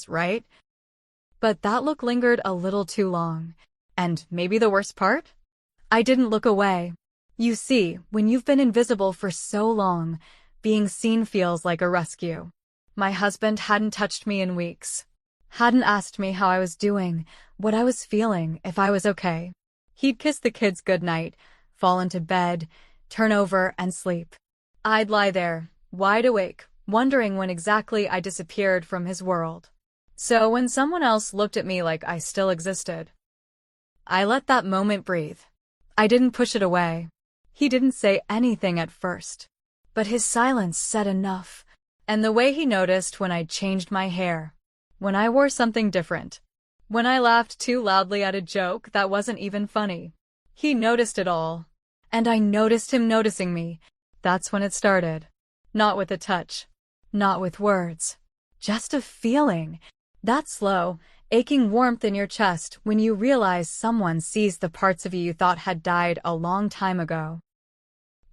right? But that look lingered a little too long. And maybe the worst part? I didn't look away. You see, when you've been invisible for so long, being seen feels like a rescue. My husband hadn't touched me in weeks. Hadn't asked me how I was doing, what I was feeling, if I was okay. He'd kiss the kids goodnight, fall into bed, turn over, and sleep. I'd lie there, wide awake, wondering when exactly I disappeared from his world. So when someone else looked at me like I still existed, I let that moment breathe. I didn't push it away. He didn't say anything at first, but his silence said enough. And the way he noticed when I changed my hair, when I wore something different, when I laughed too loudly at a joke that wasn't even funny. He noticed it all. And I noticed him noticing me. That's when it started. Not with a touch. Not with words. Just a feeling. That slow, aching warmth in your chest when you realize someone sees the parts of you thought had died a long time ago.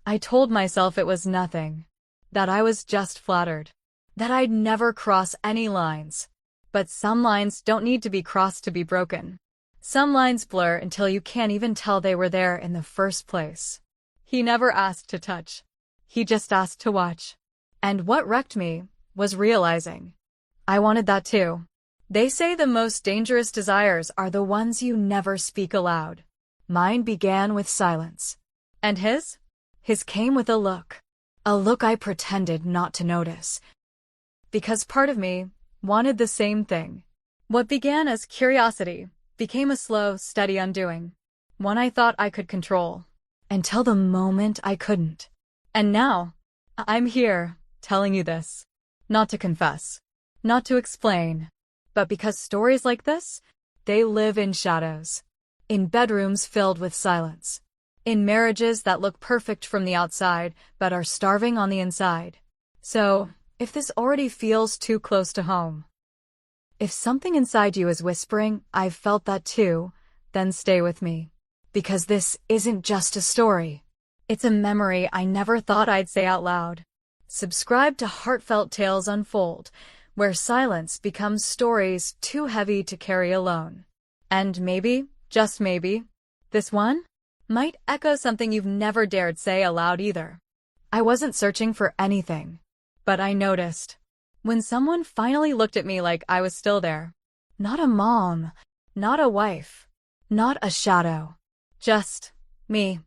I told myself it was nothing. That I was just flattered. That I'd never cross any lines. But some lines don't need to be crossed to be broken. Some lines blur until you can't even tell they were there in the first place. He never asked to touch. He just asked to watch. And what wrecked me was realizing I wanted that too. They say the most dangerous desires are the ones you never speak aloud. Mine began with silence. And his? His came with a look. A look I pretended not to notice. Because part of me wanted the same thing. What began as curiosity became a slow, steady undoing. One I thought I could control. Until the moment I couldn't. And now, I'm here, telling you this. Not to confess. Not to explain. But because stories like this, they live in shadows. In bedrooms filled with silence. In marriages that look perfect from the outside, but are starving on the inside. So, if this already feels too close to home, if something inside you is whispering, "I've felt that too," then stay with me. Because this isn't just a story. It's a memory I never thought I'd say out loud. Subscribe to Heartfelt Tales Unfold, where silence becomes stories too heavy to carry alone. And maybe, just maybe, this one might echo something you've never dared say aloud either. I wasn't searching for anything, but I noticed. When someone finally looked at me like I was still there. Not a mom, not a wife, not a shadow. Just me.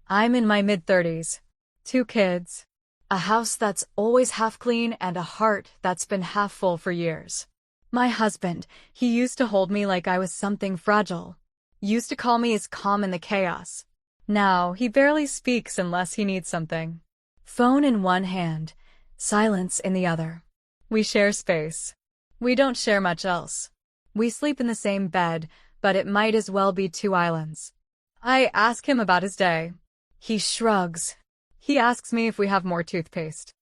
I'm in my mid-30s. 2 kids. A house that's always half clean and a heart that's been half full for years. My husband, he used to hold me like I was something fragile. Used to call me his calm in the chaos. Now, he barely speaks unless he needs something. Phone in one hand, silence in the other. We share space. We don't share much else. We sleep in the same bed, but it might as well be 2 islands. I ask him about his day. He shrugs. He asks me if we have more toothpaste.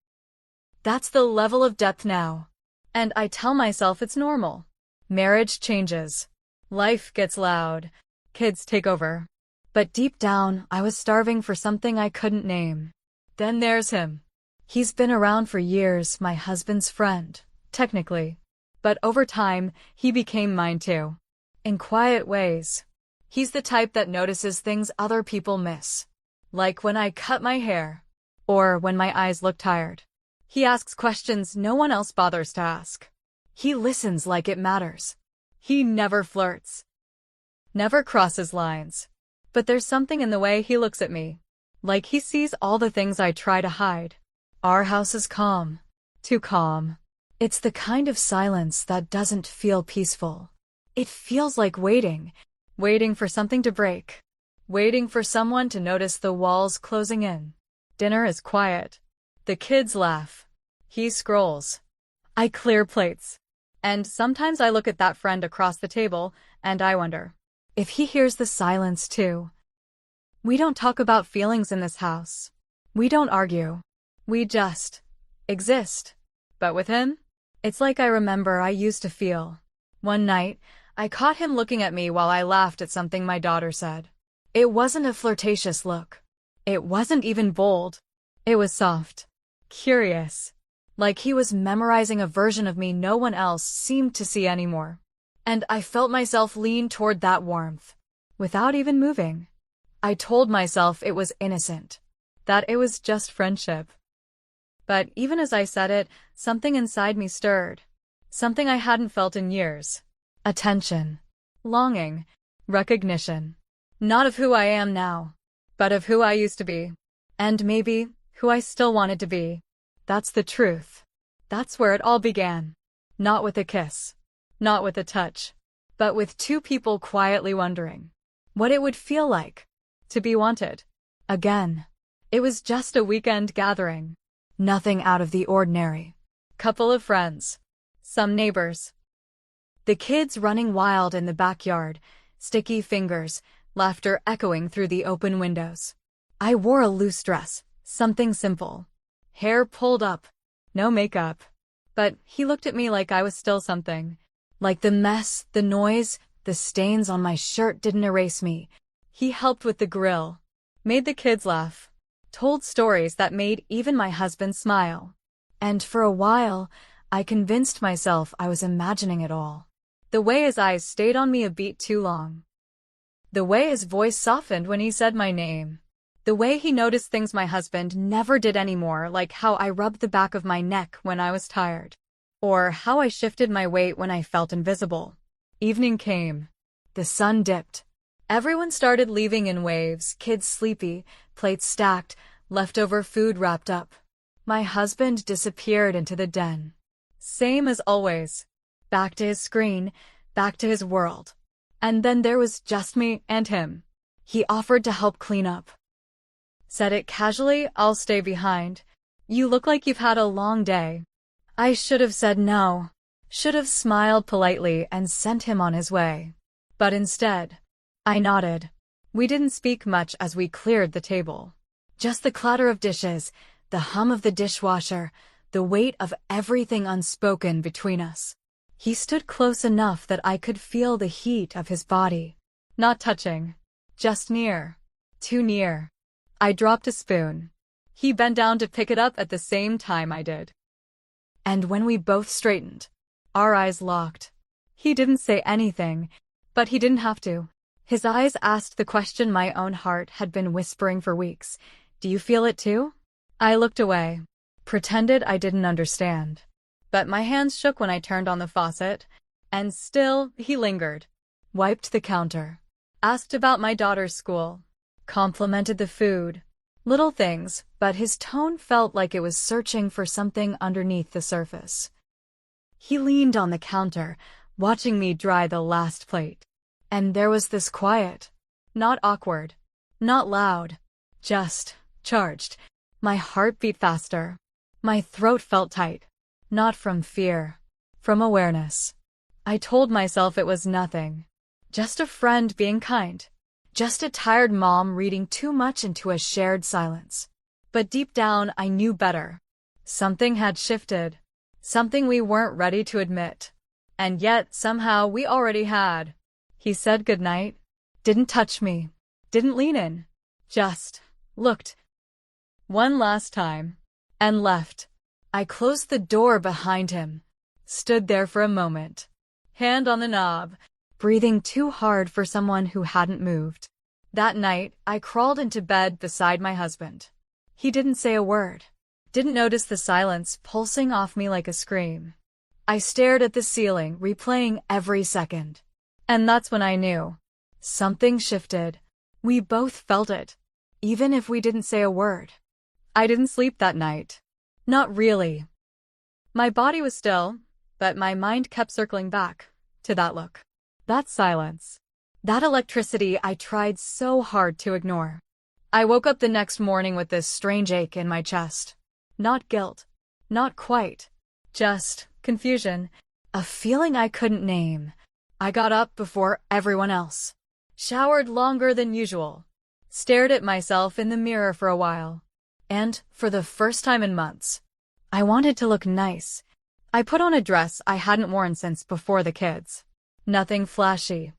That's the level of depth now. And I tell myself it's normal. Marriage changes. Life gets loud. Kids take over. But deep down, I was starving for something I couldn't name. Then there's him. He's been around for years, my husband's friend, technically. But over time, he became mine too. In quiet ways. He's the type that notices things other people miss. Like when I cut my hair. Or when my eyes look tired. He asks questions no one else bothers to ask. He listens like it matters. He never flirts. Never crosses lines. But there's something in the way he looks at me. Like he sees all the things I try to hide. Our house is calm. Too calm. It's the kind of silence that doesn't feel peaceful. It feels like waiting. Waiting for something to break. Waiting for someone to notice the walls closing in. Dinner is quiet. The kids laugh. He scrolls. I clear plates. And sometimes I look at that friend across the table, and I wonder if he hears the silence too. We don't talk about feelings in this house. We don't argue. We just exist. But with him, it's like I remember I used to feel. One night, I caught him looking at me while I laughed at something my daughter said. It wasn't a flirtatious look. It wasn't even bold. It was soft. Curious. like he was memorizing a version of me no one else seemed to see anymore. And I felt myself lean toward that warmth, without even moving. I told myself it was innocent, that it was just friendship. But even as I said it, something inside me stirred. Something I hadn't felt in years. Attention. Longing. Recognition. Not of who I am now, but of who I used to be. And maybe, who I still wanted to be. That's the truth. That's where it all began. Not with a kiss. Not with a touch. But with two people quietly wondering what it would feel like to be wanted. Again. It was just a weekend gathering. Nothing out of the ordinary. Couple of friends. Some neighbors. The kids running wild in the backyard, sticky fingers, laughter echoing through the open windows. I wore a loose dress, something simple. Hair pulled up, no makeup. But he looked at me like I was still something. Like the mess, the noise, the stains on my shirt didn't erase me. He helped with the grill, made the kids laugh, told stories that made even my husband smile. And for a while, I convinced myself I was imagining it all. The way his eyes stayed on me a beat too long. The way his voice softened when he said my name. The way he noticed things my husband never did anymore, like how I rubbed the back of my neck when I was tired. Or how I shifted my weight when I felt invisible. Evening came. The sun dipped. Everyone started leaving in waves, kids sleepy, plates stacked, leftover food wrapped up. My husband disappeared into the den. Same as always. Back to his screen, back to his world. And then there was just me and him. He offered to help clean up. Said it casually, I'll stay behind. You look like you've had a long day. I should have said no. Should have smiled politely and sent him on his way. But instead, I nodded. We didn't speak much as we cleared the table. Just the clatter of dishes, the hum of the dishwasher, the weight of everything unspoken between us. He stood close enough that I could feel the heat of his body. Not touching. Just near. Too near. I dropped a spoon. He bent down to pick it up at the same time I did. And when we both straightened, our eyes locked. He didn't say anything, but he didn't have to. His eyes asked the question my own heart had been whispering for weeks. Do you feel it too? I looked away, pretended I didn't understand. But my hands shook when I turned on the faucet, and still he lingered. Wiped the counter. Asked about my daughter's school. Complimented the food. Little things, but his tone felt like it was searching for something underneath the surface. He leaned on the counter, watching me dry the last plate. And there was this quiet. Not awkward. Not loud. Just charged. My heart beat faster. My throat felt tight. Not from fear. From awareness. I told myself it was nothing. Just a friend being kind. Just a tired mom reading too much into a shared silence. But deep down, I knew better. Something had shifted. Something we weren't ready to admit. And yet, somehow, we already had. He said goodnight. Didn't touch me. Didn't lean in. Just looked. One last time. And left. I closed the door behind him. Stood there for a moment. Hand on the knob. Breathing too hard for someone who hadn't moved. That night, I crawled into bed beside my husband. He didn't say a word. Didn't notice the silence pulsing off me like a scream. I stared at the ceiling, replaying every second. And that's when I knew. Something shifted. We both felt it. Even if we didn't say a word. I didn't sleep that night. Not really. My body was still, but my mind kept circling back to that look. That silence. That electricity I tried so hard to ignore. I woke up the next morning with this strange ache in my chest. Not guilt. Not quite. Just confusion. A feeling I couldn't name. I got up before everyone else. Showered longer than usual. Stared at myself in the mirror for a while. And, for the first time in months, I wanted to look nice. I put on a dress I hadn't worn since before the kids. Nothing flashy.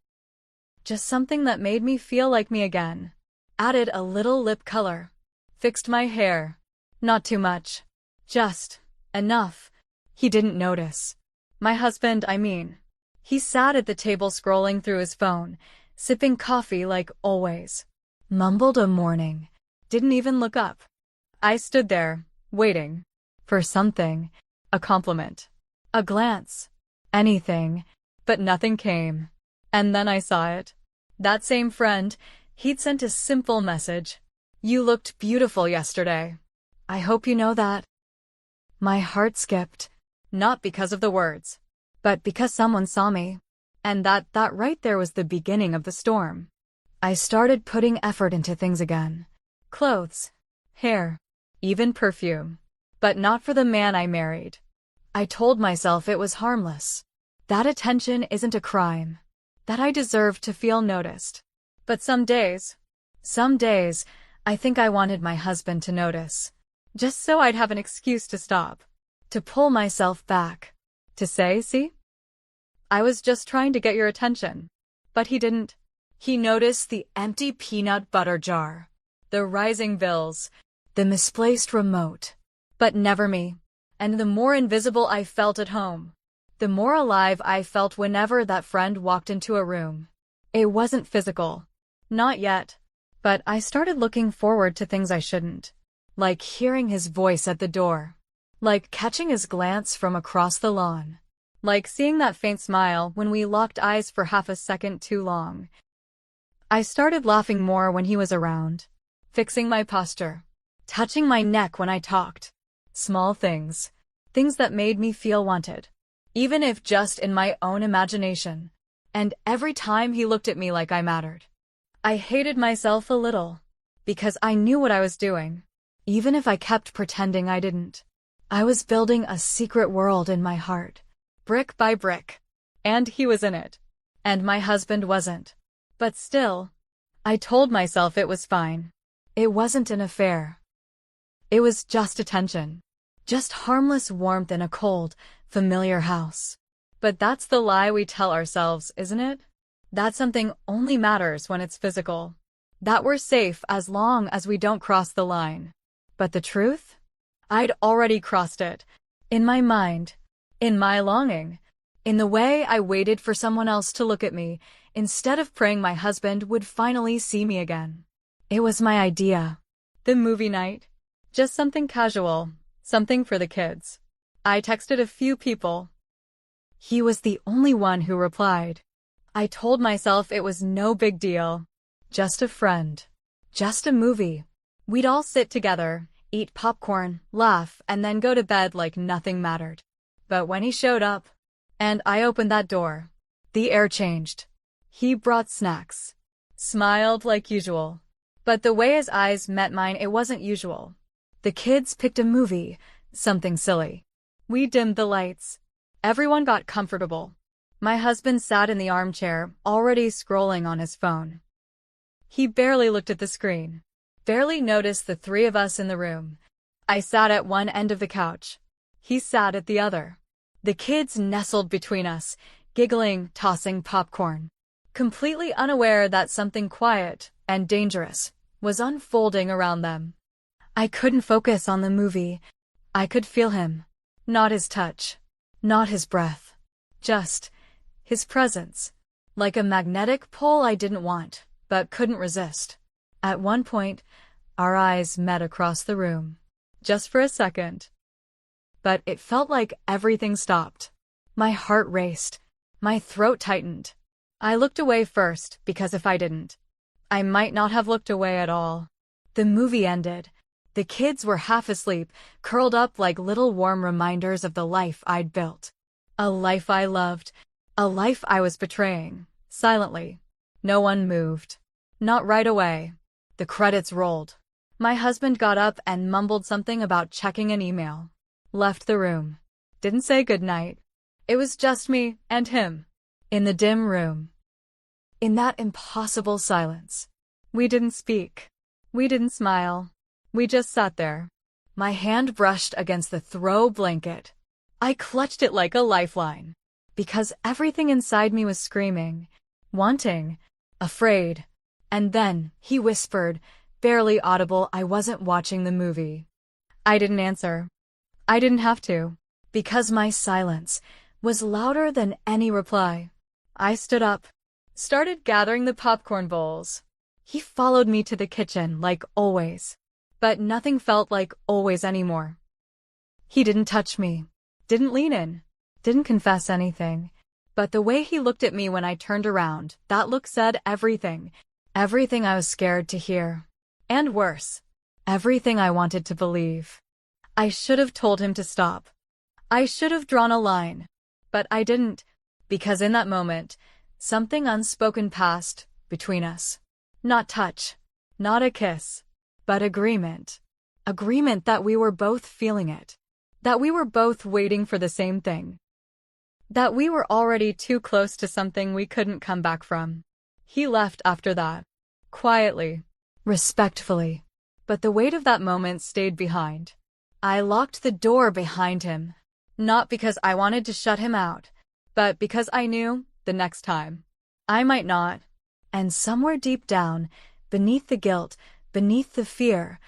Just something that made me feel like me again. Added a little lip color. Fixed my hair. Not too much. Just Enough. He didn't notice. My husband, I mean. He sat at the table scrolling through his phone, sipping coffee like always. Mumbled a morning. Didn't even look up. I stood there, waiting. For something. A compliment. A glance. Anything. But nothing came. And then I saw it. That same friend, he'd sent a simple message. You looked beautiful yesterday. I hope you know that. My heart skipped. Not because of the words, but because someone saw me. And that right there was the beginning of the storm. I started putting effort into things again. Clothes, hair, even perfume. But not for the man I married. I told myself it was harmless. That attention isn't a crime. That I deserved to feel noticed. But some days, I think I wanted my husband to notice. Just so I'd have an excuse to stop. To pull myself back. To say, see? I was just trying to get your attention. But he didn't. He noticed the empty peanut butter jar. The rising bills. The misplaced remote. But never me. And the more invisible I felt at home, the more alive I felt whenever that friend walked into a room. It wasn't physical. Not yet. But I started looking forward to things I shouldn't. Like hearing his voice at the door. Like catching his glance from across the lawn. Like seeing that faint smile when we locked eyes for half a second too long. I started laughing more when he was around. Fixing my posture. Touching my neck when I talked. Small things. Things that made me feel wanted. Even if just in my own imagination. And every time he looked at me like I mattered. I hated myself a little. Because I knew what I was doing. Even if I kept pretending I didn't. I was building a secret world in my heart. Brick by brick. And he was in it. And my husband wasn't. But still, I told myself it was fine. It wasn't an affair. It was just attention. Just harmless warmth in a cold, familiar house. But that's the lie we tell ourselves, isn't it? That something only matters when it's physical. That we're safe as long as we don't cross the line. But the truth? I'd already crossed it. In my mind. In my longing. In the way I waited for someone else to look at me, instead of praying my husband would finally see me again. It was my idea. The movie night. Just something casual. Something for the kids. I texted a few people. He was the only one who replied. I told myself it was no big deal. Just a friend. Just a movie. We'd all sit together, eat popcorn, laugh, and then go to bed like nothing mattered. But when he showed up, and I opened that door, the air changed. He brought snacks. Smiled like usual. But the way his eyes met mine, it wasn't usual. The kids picked a movie, something silly. We dimmed the lights. Everyone got comfortable. My husband sat in the armchair, already scrolling on his phone. He barely looked at the screen. Barely noticed the three of us in the room. I sat at one end of the couch. He sat at the other. The kids nestled between us, giggling, tossing popcorn. Completely unaware that something quiet and dangerous was unfolding around them. I couldn't focus on the movie. I could feel him. Not his touch. Not his breath. Just his presence. Like a magnetic pull I didn't want, but couldn't resist. At one point, our eyes met across the room. Just for a second. But it felt like everything stopped. My heart raced. My throat tightened. I looked away first, because if I didn't, I might not have looked away at all. The movie ended. The kids were half asleep, curled up like little warm reminders of the life I'd built. A life I loved. A life I was betraying. Silently. No one moved. Not right away. The credits rolled. My husband got up and mumbled something about checking an email. Left the room. Didn't say goodnight. It was just me and him. In the dim room. In that impossible silence. We didn't speak. We didn't smile. We just sat there. My hand brushed against the throw blanket. I clutched it like a lifeline. Because everything inside me was screaming. Wanting. Afraid. And then, he whispered, barely audible, I wasn't watching the movie. I didn't answer. I didn't have to, because my silence was louder than any reply. I stood up, started gathering the popcorn bowls. He followed me to the kitchen like always, but nothing felt like always anymore. He didn't touch me, didn't lean in, didn't confess anything. But the way he looked at me when I turned around, that look said everything. Everything I was scared to hear. And worse, everything I wanted to believe. I should have told him to stop. I should have drawn a line. But I didn't, because in that moment, something unspoken passed between us. Not touch, not a kiss, but agreement. Agreement that we were both feeling it. That we were both waiting for the same thing. That we were already too close to something we couldn't come back from. He left after that. Quietly. Respectfully. But the weight of that moment stayed behind. I locked the door behind him. Not because I wanted to shut him out, but because I knew, the next time, I might not. And somewhere deep down, beneath the guilt, beneath the fear,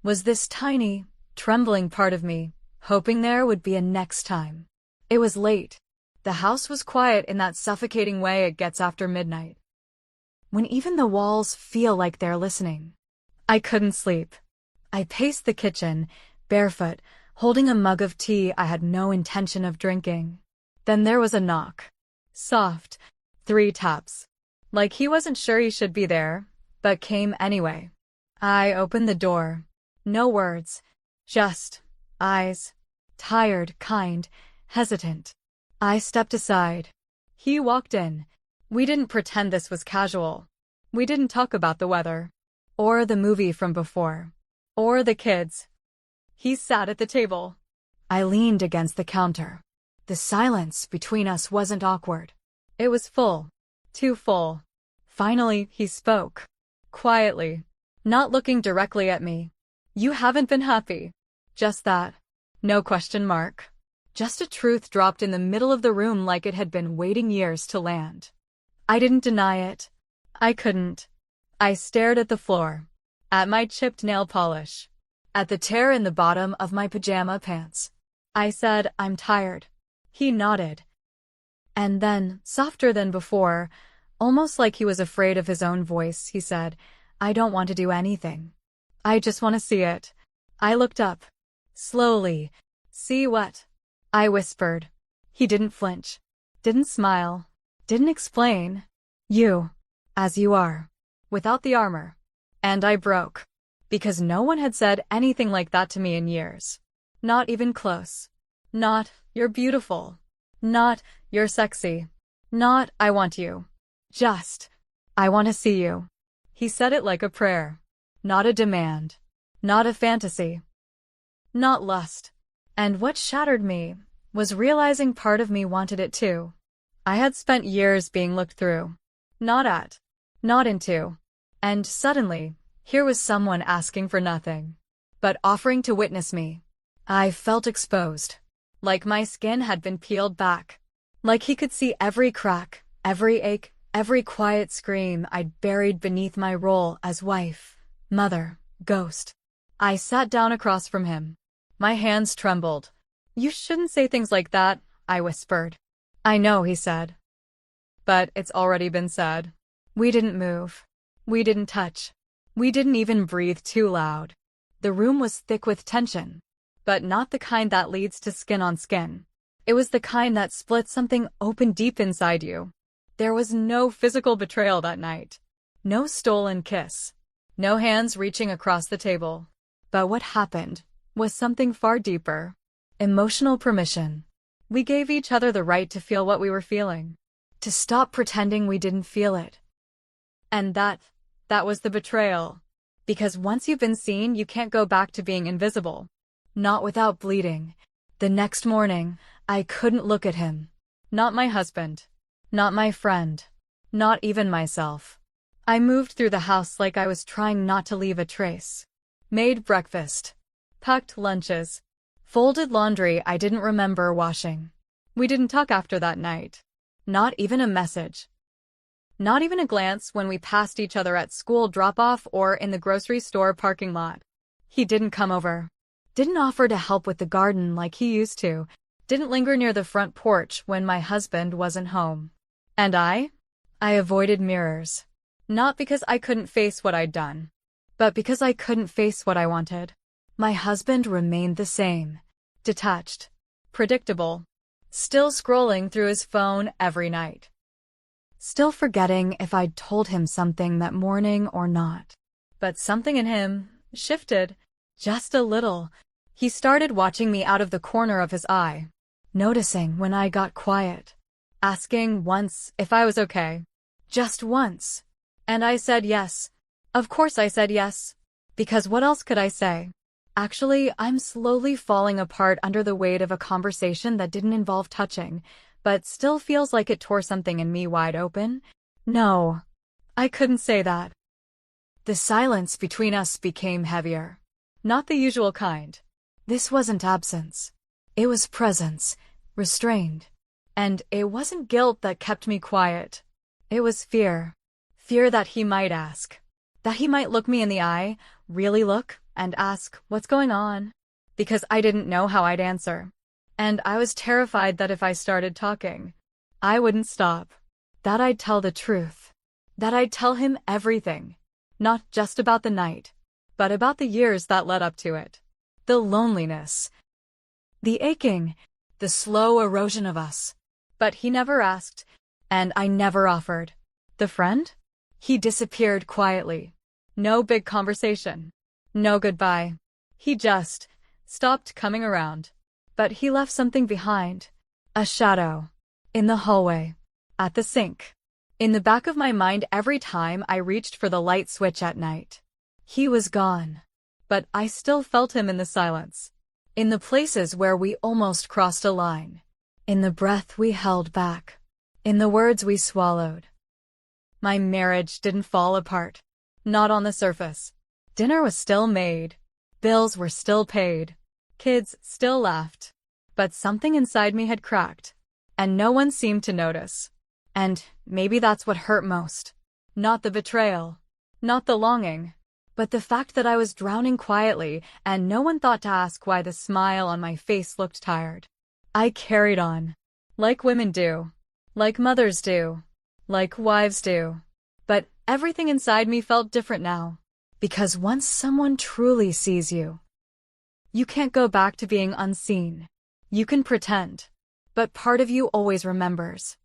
was this tiny, trembling part of me, hoping there would be a next time. It was late. The house was quiet in that suffocating way it gets after midnight. When even the walls feel like they're listening. I couldn't sleep. I paced the kitchen, barefoot, holding a mug of tea I had no intention of drinking. Then there was a knock. Soft. 3 taps. Like he wasn't sure he should be there, but came anyway. I opened the door. No words. Just eyes. Tired, kind, hesitant. I stepped aside. He walked in. We didn't pretend this was casual. We didn't talk about the weather. Or the movie from before. Or the kids. He sat at the table. I leaned against the counter. The silence between us wasn't awkward. It was full. Too full. Finally, he spoke. Quietly. Not looking directly at me. You haven't been happy. Just that. No question mark. Just a truth dropped in the middle of the room like it had been waiting years to land. I didn't deny it. I couldn't. I stared at the floor. At my chipped nail polish. At the tear in the bottom of my pajama pants. I said, I'm tired. He nodded. And then, softer than before, almost like he was afraid of his own voice, he said, I don't want to do anything. I just want to see it. I looked up. Slowly. See what? I whispered. He didn't flinch. Didn't smile. Didn't explain. You. As you are. Without the armor. And I broke. Because no one had said anything like that to me in years. Not even close. Not, you're beautiful. Not, you're sexy. Not, I want you. Just, I want to see you. He said it like a prayer. Not a demand. Not a fantasy. Not lust. And what shattered me was realizing part of me wanted it too. I had spent years being looked through. Not at. Not into. And suddenly, here was someone asking for nothing. But offering to witness me. I felt exposed. Like my skin had been peeled back. Like he could see every crack, every ache, every quiet scream I'd buried beneath my role as wife, mother, ghost. I sat down across from him. My hands trembled. You shouldn't say things like that, I whispered. I know, he said. But it's already been said. We didn't move. We didn't touch. We didn't even breathe too loud. The room was thick with tension. But not the kind that leads to skin on skin. It was the kind that splits something open deep inside you. There was no physical betrayal that night. No stolen kiss. No hands reaching across the table. But what happened was something far deeper. Emotional permission. We gave each other the right to feel what we were feeling. To stop pretending we didn't feel it. And that was the betrayal. Because once you've been seen, you can't go back to being invisible. Not without bleeding. The next morning, I couldn't look at him. Not my husband. Not my friend. Not even myself. I moved through the house like I was trying not to leave a trace. Made breakfast. Packed lunches. Folded laundry I didn't remember washing. We didn't talk after that night. Not even a message. Not even a glance when we passed each other at school drop-off or in the grocery store parking lot. He didn't come over. Didn't offer to help with the garden like he used to. Didn't linger near the front porch when my husband wasn't home. And I avoided mirrors. Not because I couldn't face what I'd done, but because I couldn't face what I wanted. My husband remained the same. Detached. Predictable. Still scrolling through his phone every night. Still forgetting if I'd told him something that morning or not. But something in him shifted. Just a little. He started watching me out of the corner of his eye. Noticing when I got quiet. Asking once if I was okay. Just once. And I said yes. Of course I said yes. Because what else could I say? Actually, I'm slowly falling apart under the weight of a conversation that didn't involve touching, but still feels like it tore something in me wide open. No, I couldn't say that. The silence between us became heavier. Not the usual kind. This wasn't absence. It was presence, restrained. And it wasn't guilt that kept me quiet. It was fear. Fear that he might ask. That he might look me in the eye, really look, and ask, what's going on? Because I didn't know how I'd answer. And I was terrified that if I started talking, I wouldn't stop. That I'd tell the truth. That I'd tell him everything. Not just about the night, but about the years that led up to it. The loneliness. The aching. The slow erosion of us. But he never asked, and I never offered. The friend? He disappeared quietly. No big conversation. No goodbye. He just stopped coming around. But he left something behind. A shadow. In the hallway. At the sink. In the back of my mind every time I reached for the light switch at night. He was gone. But I still felt him in the silence. In the places where we almost crossed a line. In the breath we held back. In the words we swallowed. My marriage didn't fall apart. Not on the surface. Dinner was still made. Bills were still paid. Kids still laughed. But something inside me had cracked. And no one seemed to notice. And maybe that's what hurt most. Not the betrayal. Not the longing. But the fact that I was drowning quietly and no one thought to ask why the smile on my face looked tired. I carried on. Like women do. Like mothers do. Like wives do. But everything inside me felt different now. Because once someone truly sees you, you can't go back to being unseen. You can pretend. But part of you always remembers.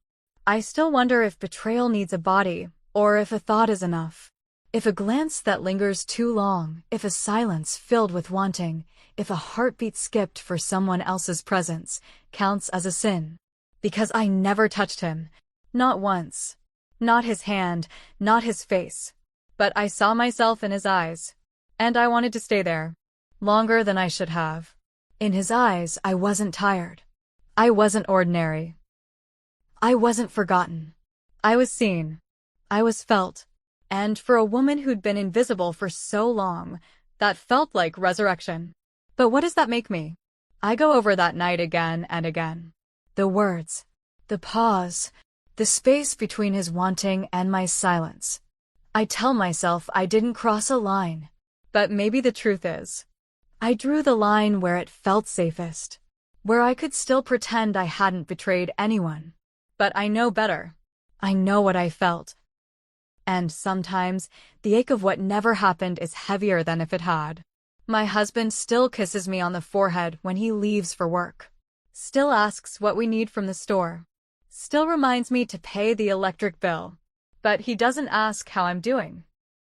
I still wonder if betrayal needs a body, or if a thought is enough. If a glance that lingers too long, if a silence filled with wanting, if a heartbeat skipped for someone else's presence, counts as a sin. Because I never touched him. Not once. Not his hand, not his face. But I saw myself in his eyes. And I wanted to stay there. Longer than I should have. In his eyes, I wasn't tired. I wasn't ordinary. I wasn't forgotten. I was seen. I was felt. And for a woman who'd been invisible for so long, that felt like resurrection. But what does that make me? I go over that night again and again. The words. The pause. The space between his wanting and my silence. I tell myself I didn't cross a line. But maybe the truth is, I drew the line where it felt safest. Where I could still pretend I hadn't betrayed anyone. But I know better. I know what I felt. And sometimes, the ache of what never happened is heavier than if it had. My husband still kisses me on the forehead when he leaves for work. Still asks what we need from the store. Still reminds me to pay the electric bill. But he doesn't ask how I'm doing.